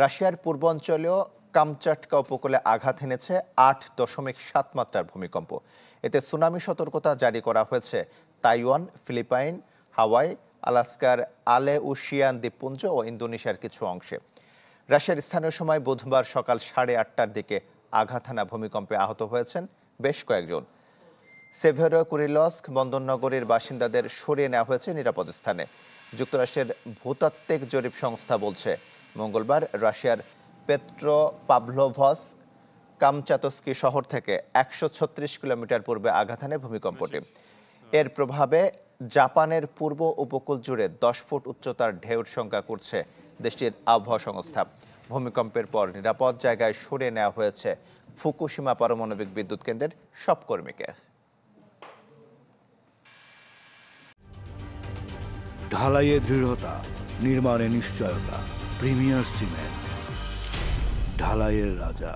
রাশিয়ার পূর্বাঞ্চলীয় কামচাটকা উপকূলে আঘাত এনেছে ৮.৭ মাত্রার ভূমিকম্প। এতে সুনামি সতর্কতা জারি করা হয়েছে তাইওয়ান, ফিলিপাইন, হাওয়াই, আলাস্কার আলেউশিয়ান দ্বীপপুঞ্জ ও ইন্দোনেশিয়ার কিছু অংশে। রাশিয়ার স্থানীয় সময় বুধবার সকাল 8:30টার দিকে আঘাত হানা ভূমিকম্পে আহত হয়েছেন বেশ কয়েকজন। সেভেরোকুরিলস্ক বন্দরনগরীর বাসিন্দাদের সরিয়ে নেওয়া হয়েছে নিরাপদ স্থানে। যুক্তরাষ্ট্রের ভূতাত্ত্বিক জরিপ সংস্থা বলছে, মঙ্গলবার রাশিয়ার পেট্রোপাভলোভস্ক কামচাতস্কি শহর থেকে ১৩৬ কিলোমিটার পূর্বে আঘাত হানে ভূমিকম্পটি। এর প্রভাবে জাপানের পূর্ব উপকূল জুড়ে 10 ফুট উচ্চতার ঢেউর শঙ্কা করছে দেশটির আবহাওয়া সংস্থা। ভূমিকম্পের পর নিরাপদ জায়গায় সরিয়ে নেওয়া হয়েছে ফুকুশিমা পারমাণবিক বিদ্যুৎ কেন্দ্রের সব কর্মীকে। ঢালাইয়ে দৃঢ়তা, নির্মাণে নিশ্চয়তা, প্রিমিয়ার সিমেন্ট, ঢালাইয়ের রাজা।